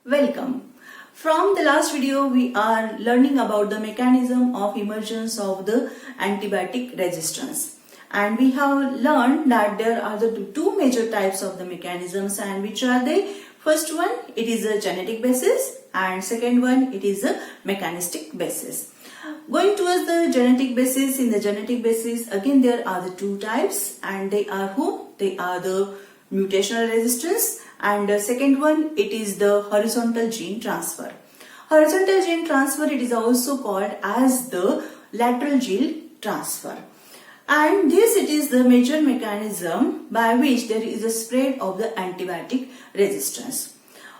Welcome. From the last video, we are learning about the mechanism of emergence of the antibiotic resistance. And we have learned that there are the two major types of the mechanisms, and which are they? First one, it is a genetic basis, and second one, it is a mechanistic basis. Going towards the genetic basis, in the genetic basis, again there are the two types, and they are who? They are the mutational resistance, and the second one, it is the horizontal gene transfer. Horizontal gene transfer, it is also called as the lateral gene transfer. And this, it is the major mechanism by which there is a spread of the antibiotic resistance.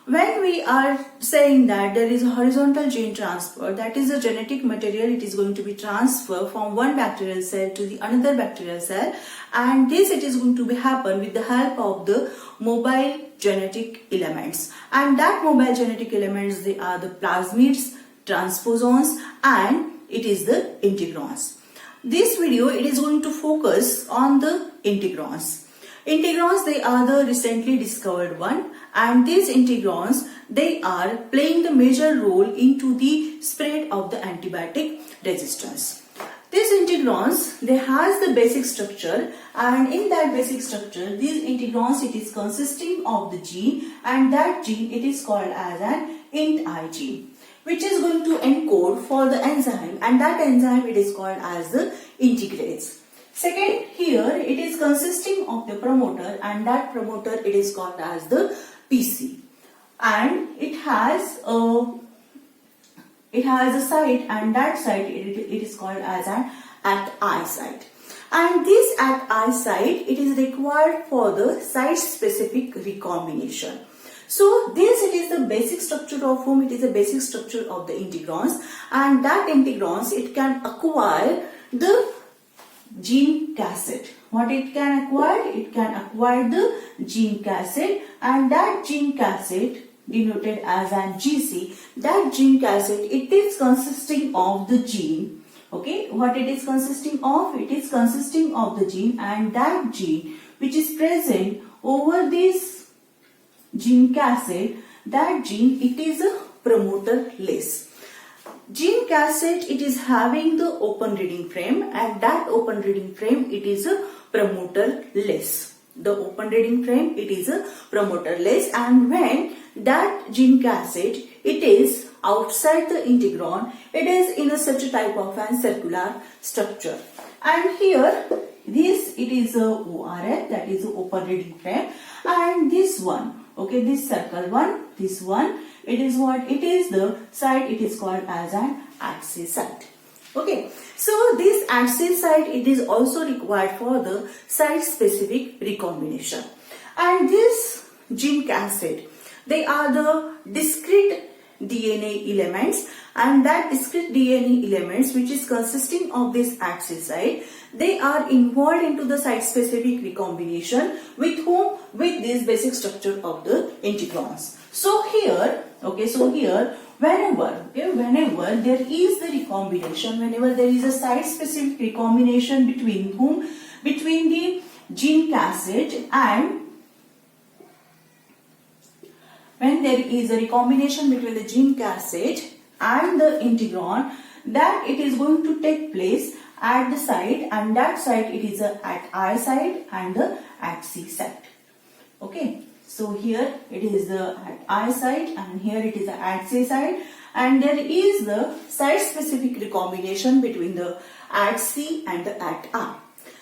When we are saying that there is a horizontal gene transfer, that is the genetic material, it is going to be transferred from one bacterial cell to the another bacterial cell, and this it is going to be happen with the help of the mobile genetic elements. And that mobile genetic elements, they are the plasmids, transposons, and it is the integrons. This video, it is going to focus on the integrons. Integrons, they are the recently discovered one, and these integrons, they are playing the major role into the spread of the antibiotic resistance. These integrons, they has the basic structure, and in that basic structure, these integrons, it is consisting of the gene, and that gene, it is called as an INT-I gene, which is going to encode for the enzyme, and that enzyme, it is called as the integrase. Second, here it is consisting of the promoter, and that promoter, it is called as the PC, and it has a site, and that site, it is called as an ACT-I site. And this ACT-I site, it is required for the site-specific recombination. So this, it is the basic structure of whom? It is the basic structure of the integrons, and that integrons, it can acquire the gene cassette. What it can acquire? It can acquire the gene cassette, and that gene cassette, denoted as an GC, that gene cassette, it is consisting of the gene. Okay, what it is consisting of? It is consisting of the gene, and that gene which is present over this gene cassette, that gene, it is a promoter-less. Gene cassette, it is having the open reading frame, and that open reading frame, it is a promoter-less. The open reading frame, it is a promoter-less, and when that gene cassette, it is outside the integron, it is in a such a type of a circular structure. And here, this, it is a ORF, that is a open reading frame, and this one, okay, this circle one, this one, it is what? It is the site, it is called as an ACT-C site. Okay, so this ACT-C site, it is also required for the site-specific recombination. And this gene cassette, they are the discrete DNA elements, and that discrete DNA elements, which is consisting of this ACT-C site, they are involved into the site-specific recombination with whom? With this basic structure of the integrons. So here, okay, so here, whenever there is the recombination, whenever there is a site-specific recombination between whom? Between the gene cassette, and when there is a recombination between the gene cassette and the integron, that it is going to take place at the site, and that site, it is a ACT-I site and the ACT-C site. Okay, so here it is the ACT-I site, and here it is the ACT-C site, and there is the site-specific recombination between the ACT-C and the ACT-I.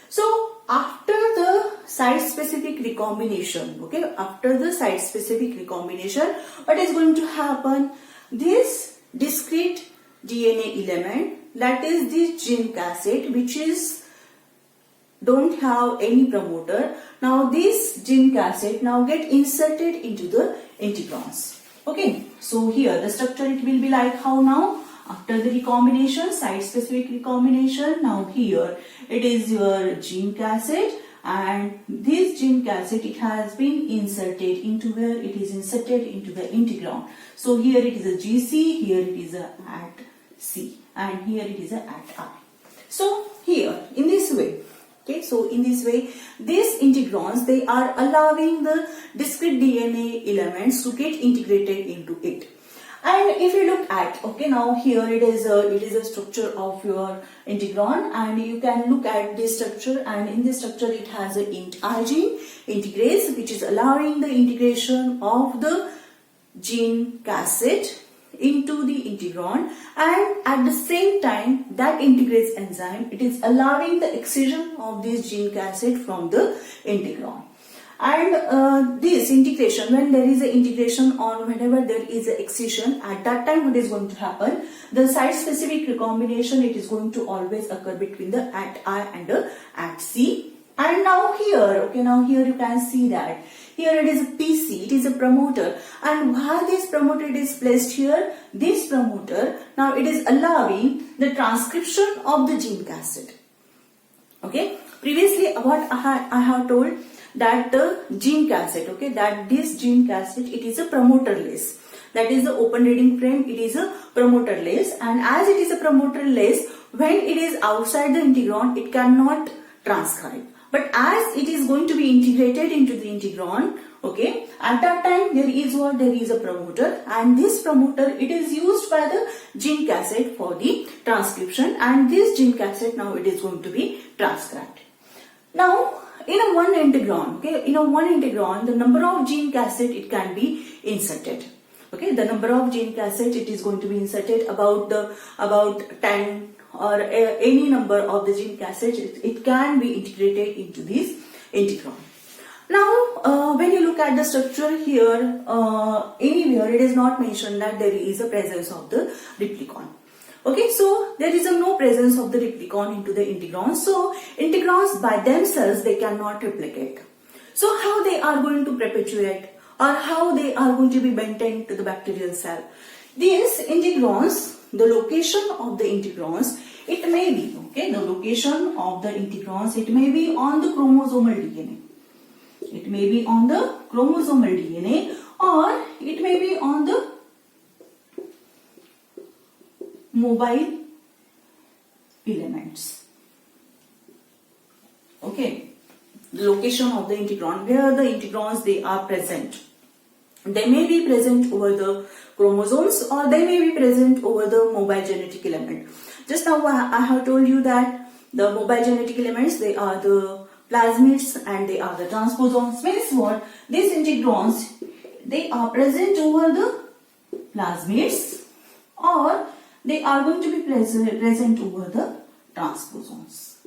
So after the site-specific recombination, okay, after the site-specific recombination, what is going to happen? This discrete DNA element, that is this gene cassette, which is don't have any promoter. Now this gene cassette now get inserted into the integrons. Okay, so here the structure, it will be like how now? After the recombination, site-specific recombination, now here it is your gene cassette, and this gene cassette, it has been inserted into where? It is inserted into the integron. So here it is a GC, here it is a ACT-C, and here it is a ACT-I. So here, in this way, Okay, so in this way, these integrons, they are allowing the discrete DNA elements to get integrated into it. And if you look at, okay, now here it is a structure of your integron, and you can look at this structure, and in this structure it has a int I gene integrase, which is allowing the integration of the gene cassette into the integron, and at the same time that integrase enzyme, it is allowing the excision of this gene cassette from the integron. And this integration, when there is an integration or whenever there is an excision, at that time what is going to happen, the site specific recombination, it is going to always occur between the at I and the at C. And now here, okay, now here you can see that here it is a PC, it is a promoter, and why this promoter is placed here, this promoter, now it is allowing the transcription of the gene cassette. Okay, previously what I have told that the gene cassette, okay, that this gene cassette, it is a promoterless. That is the open reading frame, it is a promoterless, and as it is a promoterless, when it is outside the integron, it cannot transcribe. But as it is going to be integrated into the integron, okay, at that time there is what? There is a promoter, and this promoter, it is used by the gene cassette for the transcription, and this gene cassette, now it is going to be transcribed. Now, in a one integron, okay, in a one integron, the number of gene cassette, it can be inserted. Okay, the number of gene cassette, it is going to be inserted about 10 or any number of the gene cassette, it can be integrated into this integron. Now, when you look at the structure here, anywhere it is not mentioned that there is a presence of the replicon. Okay, so there is no presence of the replicon into the integrons. So integrons by themselves, they cannot replicate. So how they are going to perpetuate, or how they are going to be maintained to the bacterial cell? These integrons, the location of the integrons, it may be, okay, the location of the integrons, it may be on the chromosomal DNA. It may be on the chromosomal DNA, or it may be on the mobile elements. Okay, the location of the integron, where the integrons, they are present. They may be present over the chromosomes, or they may be present over the mobile genetic element. Just now I have told you that the mobile genetic elements, they are the plasmids and they are the transposons. Means what? These integrons, they are present over the plasmids, or they are going to be present over the transposons.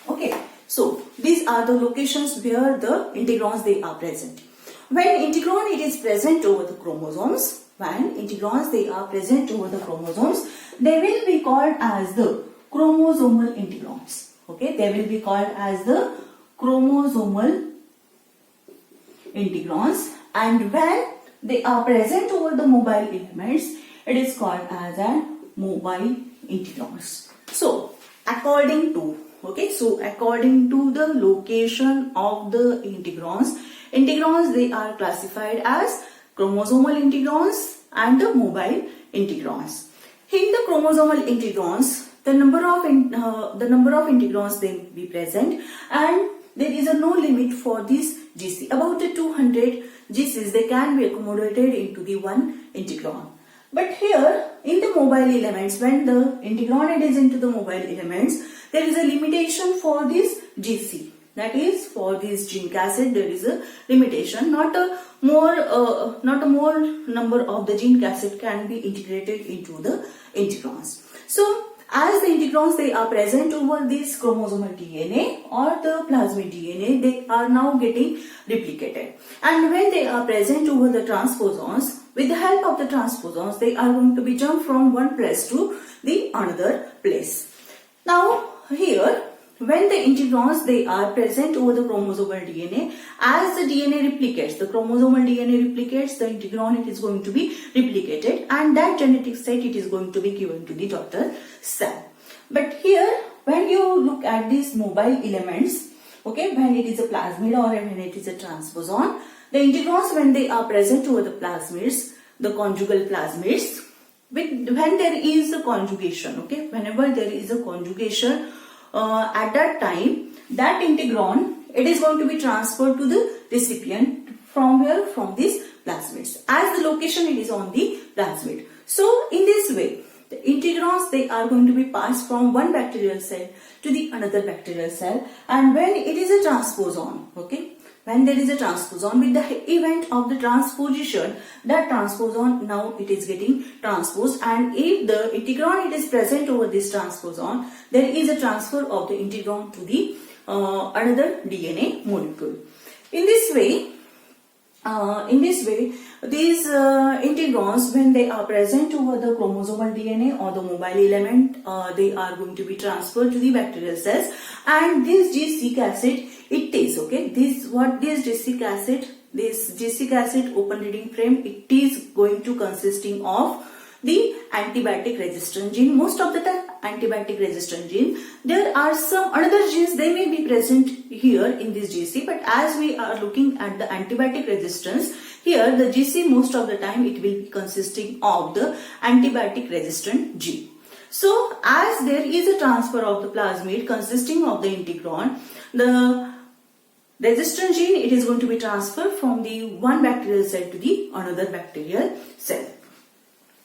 Okay, so these are the locations where the integrons, they are present. When integron, it is present over the chromosomes, when integrons, they are present over the chromosomes, they will be called as the chromosomal integrons. Okay, they will be called as the chromosomal integrons, and when they are present over the mobile elements, it is called as a mobile integrons. So according to, okay, so according to the location of the integrons, they are classified as chromosomal integrons and the mobile integrons. In the chromosomal integrons, the number of integrons, they will be present, and there is no limit for this GC. About the 200 GCs, they can be accommodated into the one integron. But here in the mobile elements, when the integron is into the mobile elements, there is a limitation for this GC. That is, for this gene cassette, there is a limitation. Not a more number of the gene cassette can be integrated into the integrons. So as the integrons, they are present over this chromosomal DNA or the plasmid DNA, they are now getting replicated. And when they are present over the transposons, with the help of the transposons, they are going to be jumped from one place to the another place. Now here, when the integrons, they are present over the chromosomal DNA, as the DNA replicates, the chromosomal DNA replicates, the integron, it is going to be replicated, and that genetic set, it is going to be given to the daughter cell. But here, when you look at these mobile elements, okay, when it is a plasmid or when it is a transposon, the integrons, when they are present over the plasmids, the conjugal plasmids, when there is a conjugation, okay, whenever there is a conjugation at that time, that integron, it is going to be transferred to the recipient from where? From these plasmids, as the location it is on the plasmid. So in this way, the integrons, they are going to be passed from one bacterial cell to the another bacterial cell, and when it is a transposon, okay, when there is a transposon, with the event of the transposition, that transposon now it is getting transposed, and if the integron it is present over this transposon, there is a transfer of the integron to the another DNA molecule. In this way, these integrons, when they are present over the chromosomal DNA or the mobile element, they are going to be transferred to the bacterial cells, and this G6 acid, it is, okay, this G6 acid open reading frame, it is going to consisting of the antibiotic resistant gene. Most of the time antibiotic resistant gene. There are some another genes, they may be present here in this GC, but as we are looking at the antibiotic resistance, here the GC most of the time it will be consisting of the antibiotic resistant gene. So as there is a transfer of the plasmid consisting of the integron, the resistant gene, it is going to be transferred from the one bacterial cell to the another bacterial cell.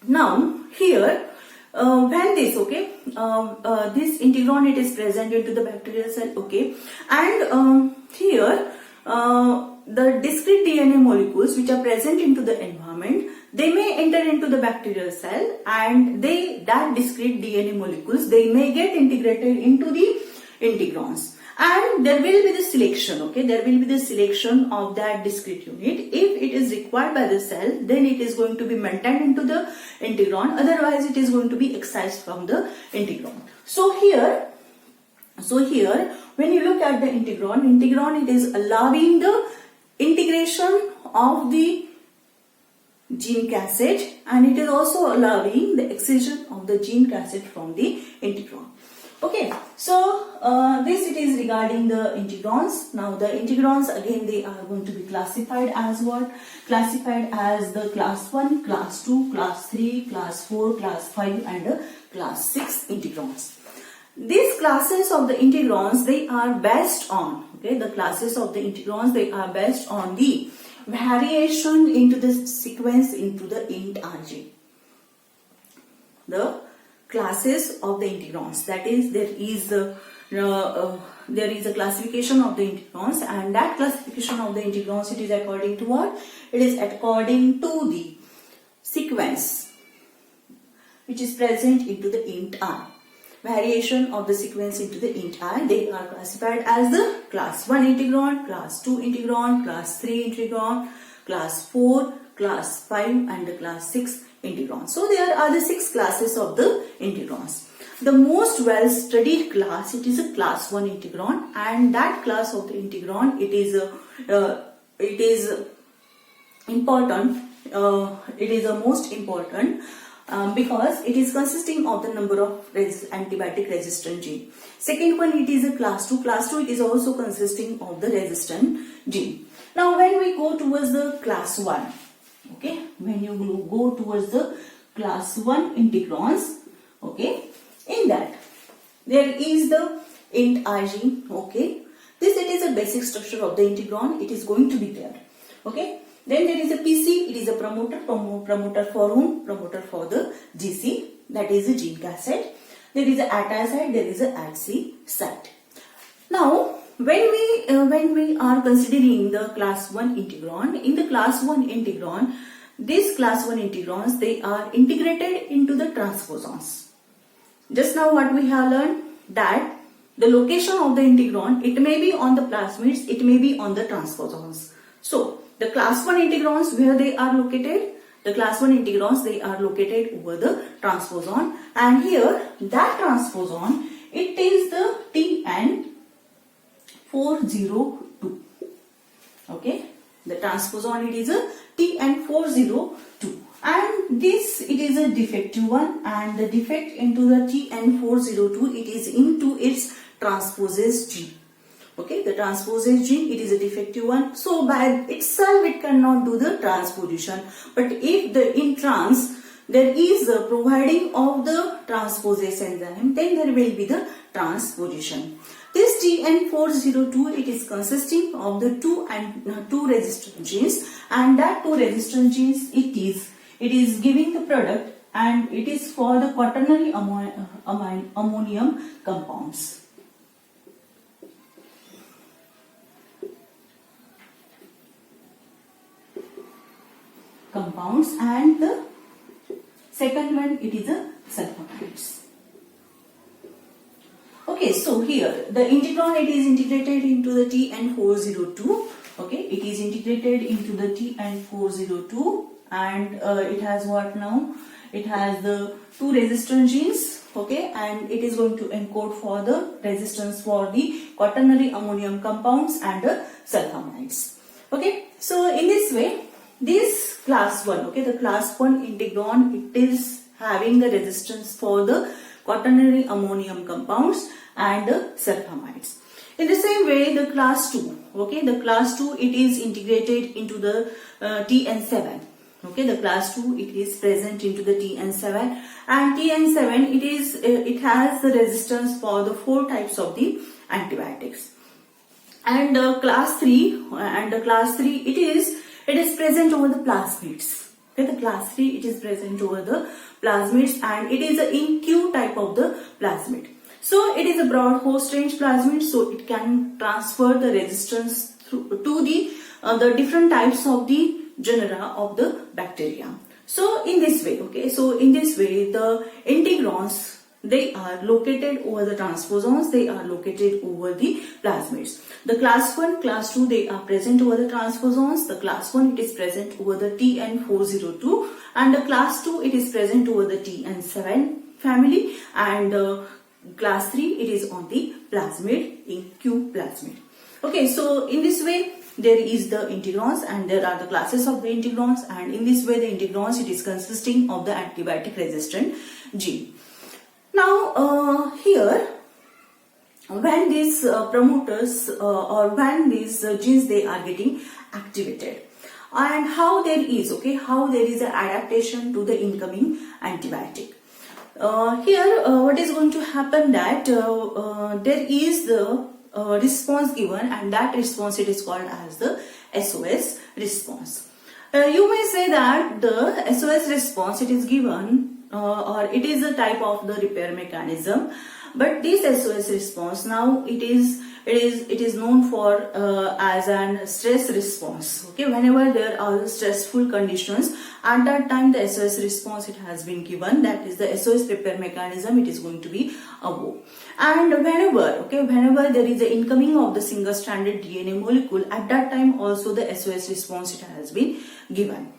Now here, when this, okay, this integron it is present into the bacterial cell, okay, and here the discrete DNA molecules which are present into the environment, they may enter into the bacterial cell, and that discrete DNA molecules, they may get integrated into the integrons. And there will be the selection, okay, there will be the selection of that discrete unit. If it is required by the cell, then it is going to be maintained into the integron, otherwise it is going to be excised from the integron. So here, when you look at the integron, it is allowing the integration of the gene cassette, and it is also allowing the excision of the gene cassette from the integron. Okay, so this it is regarding the integrons. Now the integrons, again, they are going to be classified as what? Classified as the class 1, class 2, class 3, class 4, class 5 and class 6 integrons. These classes of the integrons, they are based on, okay, the classes of the integrons, they are based on the variation into the sequence into the int RG. The classes of the integrons, that is, there is a classification of the integrons, and that classification of the integrons, it is according to what? It is according to the sequence which is present into the int I. Variation of the sequence into the int I, they are classified as the class 1 integron, class 2 integron, class 3 integron, class 4, class 5 and the class 6 integrons. So there are the 6 classes of the integrons. The most well studied class, it is a class 1 integron, and that class of the integron, it is important, it is the most important because it is consisting of the number of antibiotic resistant gene. Second one, it is a class 2. Class 2, it is also consisting of the resistant gene. Now when we go towards the class 1, okay, when you go towards the class 1 integrons, okay, in that there is the int IG, okay, this it is a basic structure of the integron, it is going to be there, okay. Then there is a PC, it is a promoter for whom? Promoter for the GC, that is the gene cassette. There is a ATI site, there is a ATC site. Now when we are considering the class 1 integron, in the class 1 integron, these class 1 integrons, they are integrated into the transposons. Just now what we have learned, that the location of the integron, it may be on the plasmids, it may be on the transposons. So the class 1 integrons, where they are located? The class 1 integrons, they are located over the transposon, and here that transposon, it is the TN402. Okay, the transposon, it is a TN402, and this it is a defective one, and the defect into the TN402, it is into its transposase gene. Okay, the transposase gene, it is a defective one, so by itself it cannot do the transposition. But if the in trans there is the providing of the transposase enzyme, then there will be the transposition. This TN402, it is consisting of the two resistant genes, and that two resistant genes it is giving the product, and it is for the quaternary ammonium compounds. And the second one, it is a sulfamides. Okay, so here the integron, it is integrated into the TN402. Okay, it is integrated into the TN402, and it has what now? It has the two resistant genes. Okay, and it is going to encode for the resistance for the quaternary ammonium compounds and the sulfamides. Okay, so in this way, this class 1, okay, the class 1 integron, it is having the resistance for the quaternary ammonium compounds and the sulfamides. In the same way, the class 2, okay, the class 2, it is integrated into the TN7. Okay, the class 2, it is present into the TN7, and TN7, it has the resistance for the 4 types of the antibiotics. And class 3, it is present over the plasmids. Okay, the class 3, it is present over the plasmids, and it is a in-Q type of the plasmid. So it is a broad host range plasmid, so it can transfer the resistance to the different types of the genera of the bacteria. So in this way, okay, the integrons, they are located over the transposons, they are located over the plasmids. The class 1, class 2, they are present over the transposons. The class 1, it is present over the TN402, and the class 2, it is present over the TN7 family, and class 3, it is on the plasmid, in Q plasmid. Okay, so in this way, there is the integrons, and there are the classes of the integrons, and in this way, the integrons, it is consisting of the antibiotic resistant gene. Now, here, when these promoters or when these genes, they are getting activated, and how there is an adaptation to the incoming antibiotic. Here, what is going to happen, that there is the response given, and that response, it is called as the SOS response. You may say that the SOS response, it is given or it is a type of the repair mechanism, but this SOS response, now it is known for as an stress response. Okay, whenever there are stressful conditions, at that time the SOS response, it has been given, that is the SOS repair mechanism, it is going to be above. And whenever there is an incoming of the single stranded DNA molecule, at that time also the SOS response, it has been given.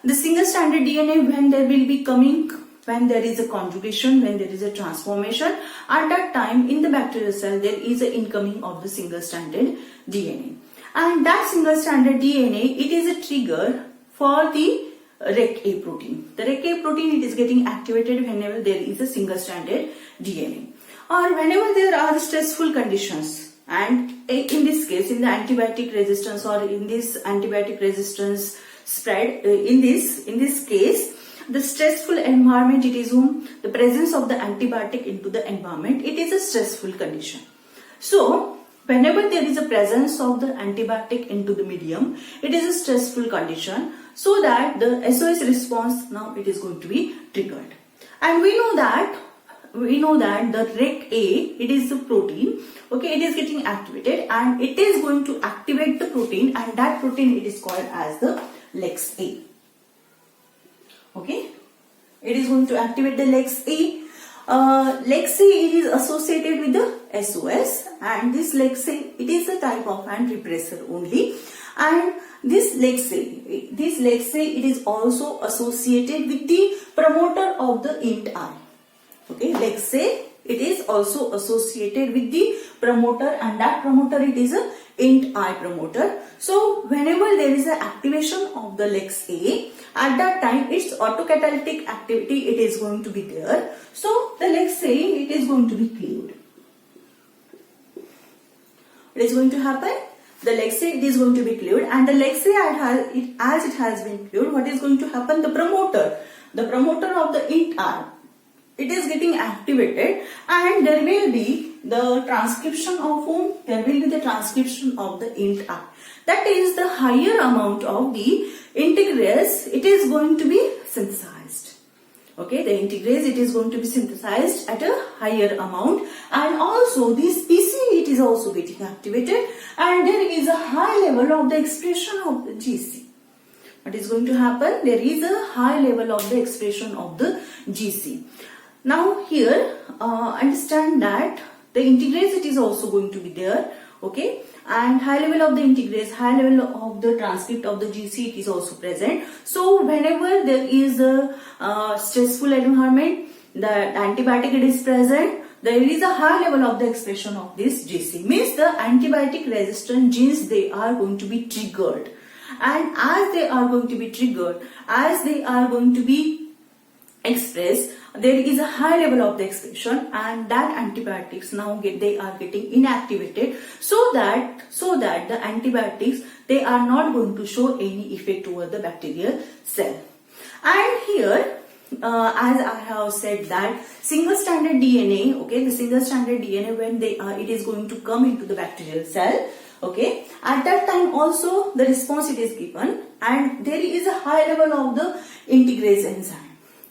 The single stranded DNA, when there will be coming, when there is a conjugation, when there is a transformation, at that time in the bacterial cell, there is an incoming of the single stranded DNA. And that single stranded DNA, it is a trigger for the REC-A protein. The REC-A protein, it is getting activated whenever there is a single stranded DNA, or whenever there are stressful conditions. And in this case, in the antibiotic resistance, or in this antibiotic resistance spread, in this case, the stressful environment, it is the presence of the antibiotic into the environment, it is a stressful condition. So whenever there is a presence of the antibiotic into the medium, it is a stressful condition, so that the SOS response, now it is going to be triggered. And we know that the REC-A, it is the protein, okay, it is getting activated, and it is going to activate the protein, and that protein, it is called as the LEX-A. Okay, it is going to activate the LEX-A. LEX-A, it is associated with the SOS, and this LEX-A, it is a type of an repressor only, and this LEX-A, it is also associated with the promoter of the INT-I. Okay, LEX-A, it is also associated with the promoter, and that promoter, it is a INT-I promoter. So whenever there is an activation of the LEX-A, at that time its autocatalytic activity, it is going to be there. So the LEX-A, it is going to be cleaved. What is going to happen? The LEX-A, it is going to be cleaved, and the LEX-A, as it has been cleaved, what is going to happen? The promoter the promoter of the int R, it is getting activated, and there will be the transcription of whom? There will be the transcription of the int R. That is the higher amount of the integrase, it is going to be synthesized. Okay, the integrase, it is going to be synthesized at a higher amount, and also this PC, it is also getting activated, and there is a high level of the expression of the GC. What is going to happen? There is a high level of the expression of the GC. Now here, understand that the integrase, it is also going to be there. Okay, and high level of the integrase, high level of the transcript of the GC, it is also present. So whenever there is a stressful environment, the antibiotic, it is present, there is a high level of the expression of this GC. Means the antibiotic resistant genes, they are going to be triggered. And as they are going to be triggered, as they are going to be expressed, there is a high level of the expression, and that antibiotics now they are getting inactivated, so that the antibiotics, they are not going to show any effect over the bacterial cell. And here, as I have said that single stranded DNA, okay, the single stranded DNA, when it is going to come into the bacterial cell, okay, at that time also the response it is given, and there is a high level of the integrase enzyme.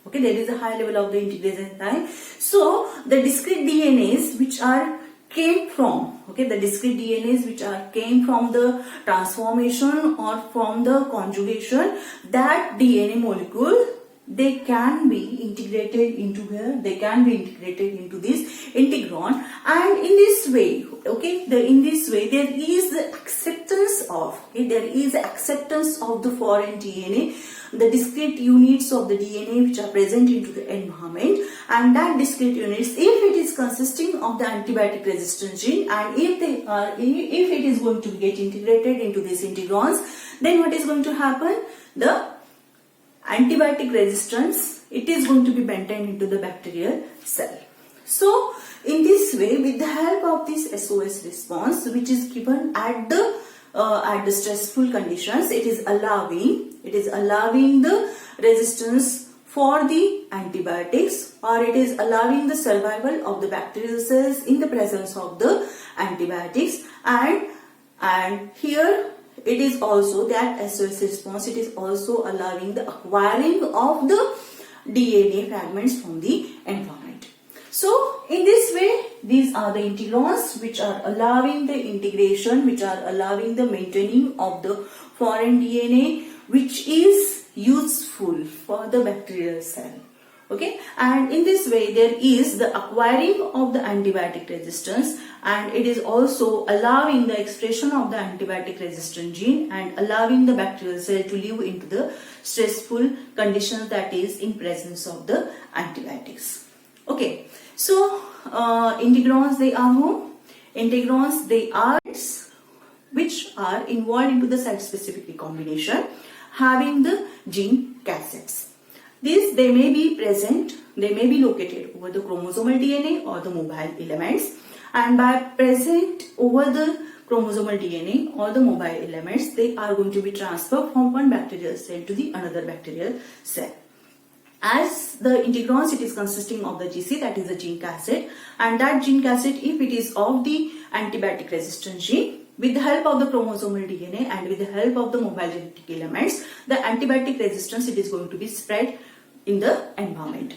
Okay, there is a high level of the integrase enzyme. So the discrete DNAs which came from, okay, the discrete DNAs which came from the transformation or from the conjugation, that DNA molecule, they can be integrated into here, they can be integrated into this integron, and in this way, okay, in this way there is the acceptance of, okay, there is acceptance of the foreign DNA, the discrete units of the DNA which are present into the environment, and that discrete units, if it is consisting of the antibiotic resistant gene, and if it is going to get integrated into these integrons, then what is going to happen? The antibiotic resistance, it is going to be maintained into the bacterial cell. So in this way, with the help of this SOS response, which is given at the stressful conditions, it is allowing the resistance for the antibiotics, or it is allowing the survival of the bacterial cells in the presence of the antibiotics, and here it is also that SOS response, it is also allowing the acquiring of the DNA fragments from the environment. So in this way, these are the integrons which are allowing the integration, which are allowing the maintaining of the foreign DNA, which is useful for the bacterial cell. Okay, and in this way there is the acquiring of the antibiotic resistance, and it is also allowing the expression of the antibiotic resistant gene and allowing the bacterial cell to live into the stressful conditions, that is in presence of the antibiotics. Okay, so integrons, they are whom? Integrons, they are which are involved into the site-specific recombination, having the gene cassettes. These, they may be present, they may be located over the chromosomal DNA or the mobile elements, and by present over the chromosomal DNA or the mobile elements, they are going to be transferred from one bacterial cell to the another bacterial cell. As the integrons, it is consisting of the GC, that is the gene cassette, and that gene cassette, if it is of the antibiotic resistant gene, with the help of the chromosomal DNA and with the help of the mobile genetic elements, the antibiotic resistance, it is going to be spread in the environment.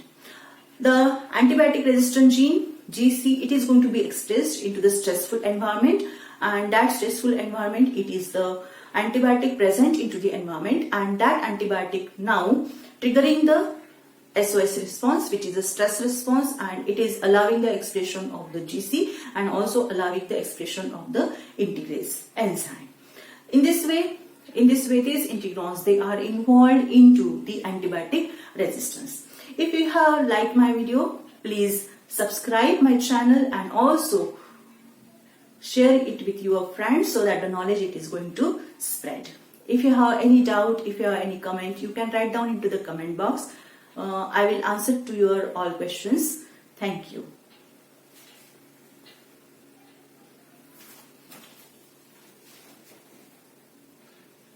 The antibiotic resistant gene, GC, it is going to be expressed into the stressful environment, and that stressful environment, it is the antibiotic present into the environment, and that antibiotic now triggering the SOS response, which is a stress response, and it is allowing the expression of the GC and also allowing the expression of the integrase enzyme. In this way these integrons, they are involved into the antibiotic resistance. If you have liked my video, please subscribe my channel and also share it with your friends so that the knowledge, it is going to spread. If you have any doubt, if you have any comment, you can write down into the comment box. I will answer to your all questions. Thank you.